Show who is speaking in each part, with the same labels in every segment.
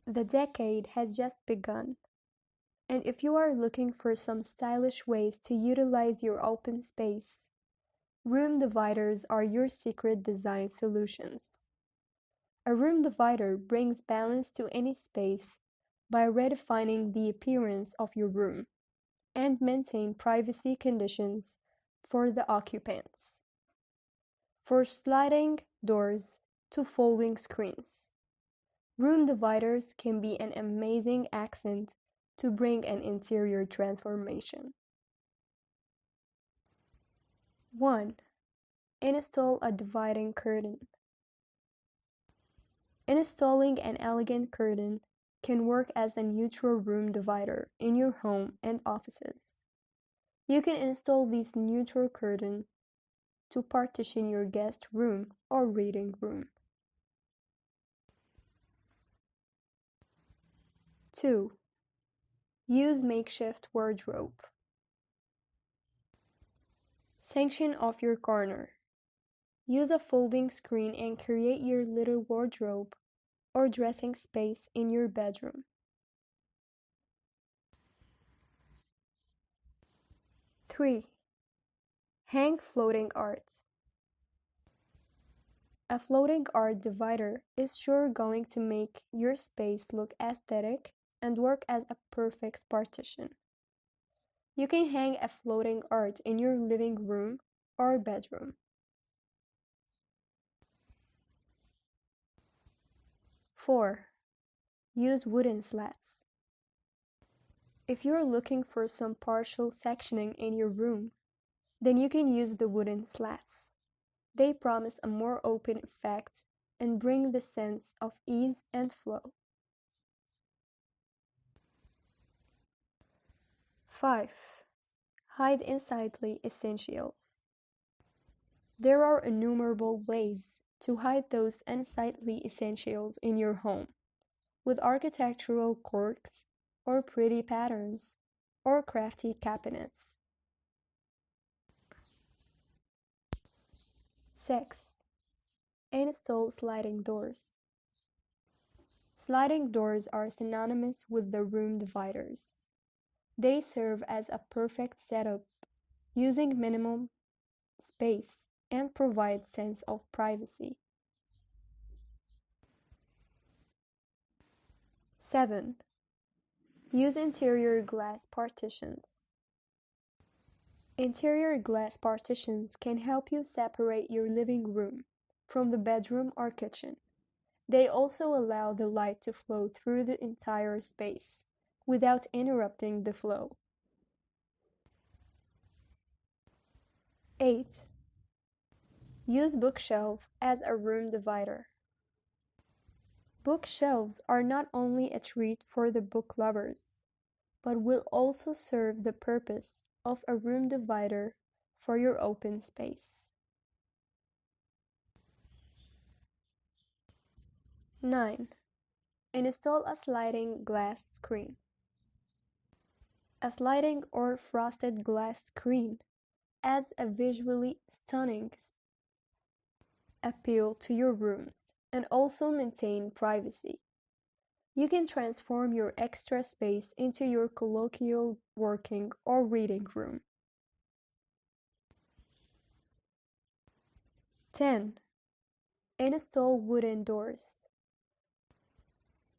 Speaker 1: The decade has just begun, and if you are looking for some stylish ways to utilize your open space, room dividers are your secret design solutions. A room divider brings balance to any space by redefining the appearance of your room and maintain privacy conditions for the occupants. For sliding doors to folding screens, room dividers can be an amazing accent to bring an interior transformation. 1. Install a dividing curtain. Installing an elegant curtain can work as a neutral room divider in your home and offices. You can install this neutral curtain to partition your guest room or reading room. 2. Use makeshift wardrobe. Section off your corner. Use a folding screen and create your little wardrobe or dressing space in your bedroom. 3. Hang floating art. A floating art divider is sure going to make your space look aesthetic and work as a perfect partition. You can hang a floating art in your living room or bedroom. 4. Use wooden slats. If you're looking for some partial sectioning in your room, then you can use the wooden slats. They promise a more open effect and bring the sense of ease and flow. 5. Hide unsightly essentials. There are innumerable ways to hide those unsightly essentials in your home, with architectural quirks, or pretty patterns, or crafty cabinets. 6. Install sliding doors. Sliding doors are synonymous with the room dividers. They serve as a perfect setup, using minimum space and provide sense of privacy. 7. Use interior glass partitions. Interior glass partitions can help you separate your living room from the bedroom or kitchen. They also allow the light to flow through the entire space without interrupting the flow. 8. Use bookshelf as a room divider. Bookshelves are not only a treat for the book lovers, but will also serve the purpose of a room divider for your open space. 9. Install a sliding glass screen. A sliding or frosted glass screen adds a visually stunning appeal to your rooms and also maintain privacy. You can transform your extra space into your colloquial working or reading room. 10. Install wooden doors.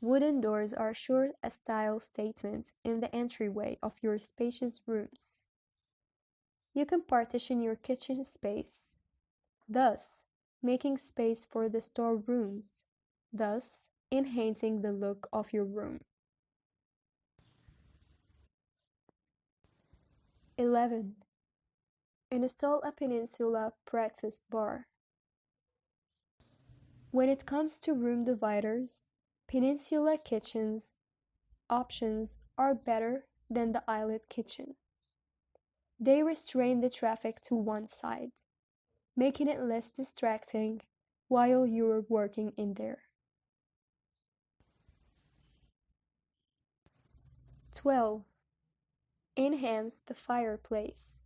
Speaker 1: Wooden doors are sure a style statement in the entryway of your spacious rooms. You can partition your kitchen space, thus making space for the storerooms, thus enhancing the look of your room. 11. Install a peninsula breakfast bar. When it comes to room dividers, peninsula kitchens options are better than the islet kitchen. They restrain the traffic to one side, making it less distracting while you're working in there. 12. Enhance the fireplace.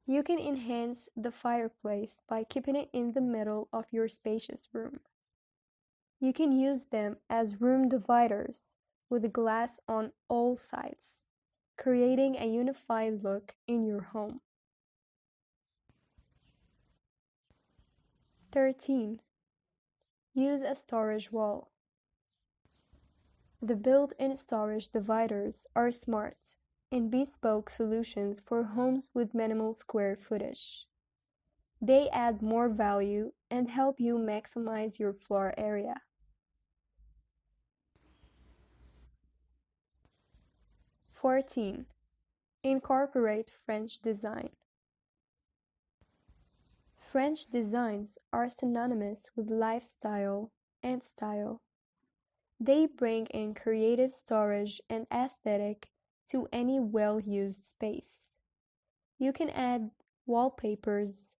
Speaker 1: You can enhance the fireplace by keeping it in the middle of your spacious room. You can use them as room dividers with glass on all sides, creating a unified look in your home. 13. Use a storage wall. The built-in storage dividers are smart and bespoke solutions for homes with minimal square footage. They add more value and help you maximize your floor area. 14. Incorporate French design. French designs are synonymous with lifestyle and style. They bring in creative storage and aesthetic to any well-used space. You can add wallpapers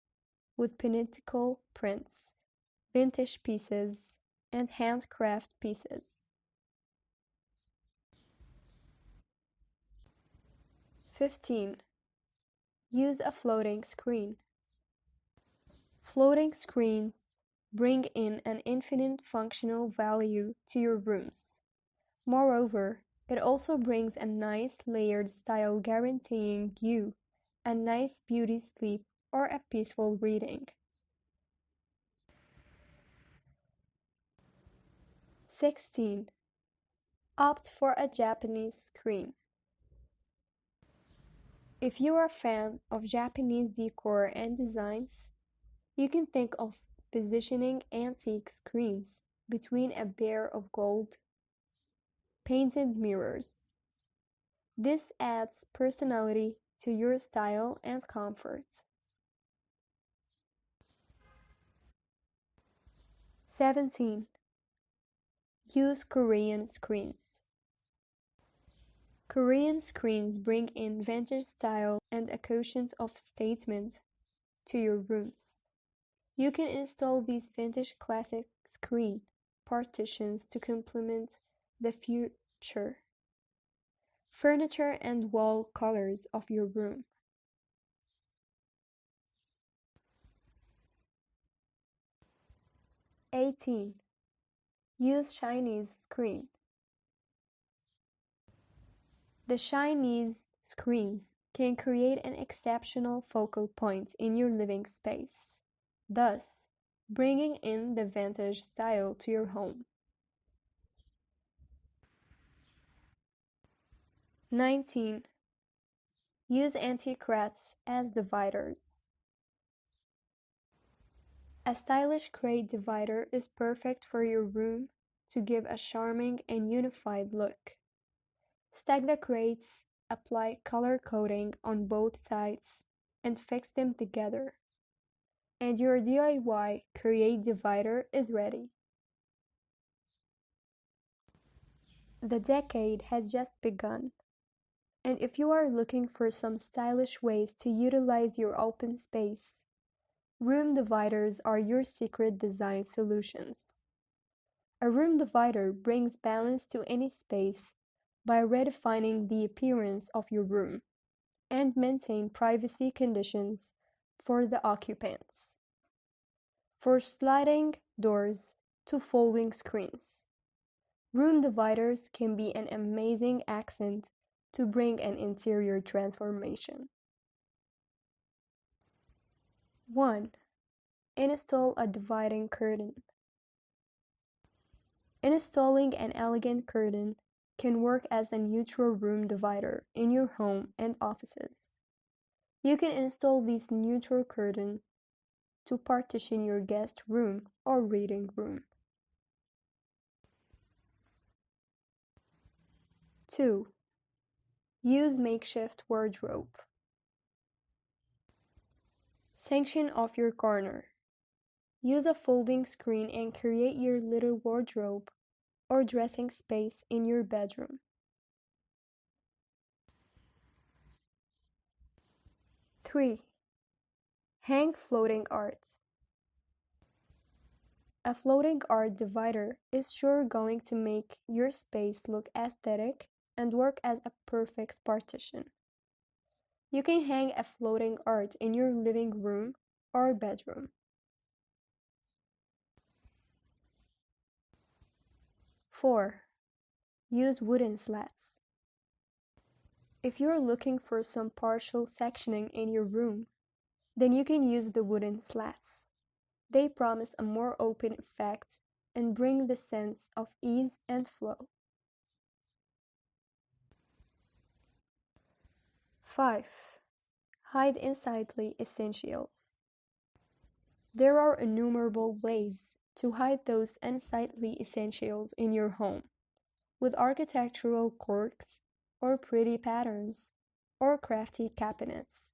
Speaker 1: with pinnacle prints, vintage pieces, and handcraft pieces. 15. Use a floating screen. Floating screens bring in an infinite functional value to your rooms. Moreover, it also brings a nice layered style guaranteeing you a nice beauty sleep or a peaceful reading. 16. Opt for a Japanese screen. If you are a fan of Japanese decor and designs, you can think of positioning antique screens between a pair of gold painted mirrors. This adds personality to your style and comfort. 17. Use Korean screens. Korean screens bring in vintage style and a quotient of statement to your rooms. You can install these vintage classic screen partitions to complement the future furniture and wall colors of your room. 18. Use Chinese screen. The Chinese screens can create an exceptional focal point in your living space, thus bringing in the vintage style to your home. 19. Use anti-cracks as dividers. A stylish crate divider is perfect for your room to give a charming and unified look. Stack the crates, apply color coding on both sides, and fix them together. And your DIY crate divider is ready. The decade has just begun. And if you are looking for some stylish ways to utilize your open space, room dividers are your secret design solutions. A room divider brings balance to any space by redefining the appearance of your room and maintain privacy conditions for the occupants. For sliding doors to folding screens, room dividers can be an amazing accent to bring an interior transformation. 1. Install a dividing curtain. Installing an elegant curtain can work as a neutral room divider in your home and offices. You can install this neutral curtain to partition your guest room or reading room. 2. Use makeshift wardrobe. Section off your corner. Use a folding screen and create your little wardrobe or dressing space in your bedroom. 3. Hang floating art. A floating art divider is sure going to make your space look aesthetic and work as a perfect partition. You can hang a floating art in your living room or bedroom. 4. Use wooden slats. If you're looking for some partial sectioning in your room, then you can use the wooden slats. They promise a more open effect and bring the sense of ease and flow. 5. Hide unsightly essentials. There are innumerable ways to hide those unsightly essentials in your home, with architectural quirks, or pretty patterns, or crafty cabinets.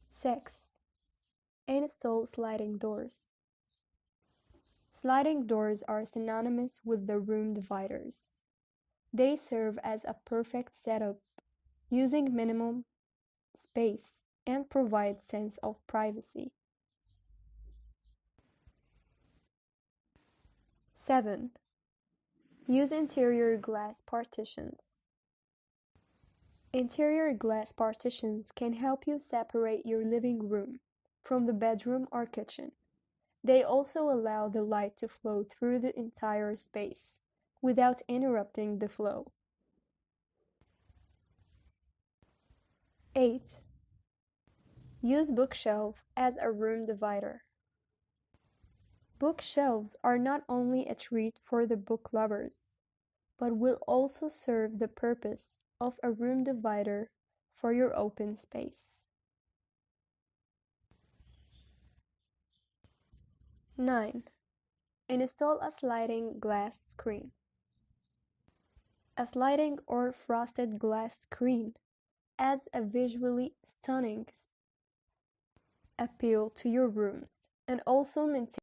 Speaker 1: 6. Install sliding doors. Sliding doors are synonymous with the room dividers. They serve as a perfect setup, using minimum space and provide sense of privacy. 7. Use interior glass partitions. Interior glass partitions can help you separate your living room from the bedroom or kitchen. They also allow the light to flow through the entire space without interrupting the flow. 8. Use bookshelf as a room divider. Bookshelves are not only a treat for the book lovers, but will also serve the purpose of a room divider for your open space. 9. Install a sliding glass screen. A sliding or frosted glass screen adds a visually stunning appeal to your rooms and also maintains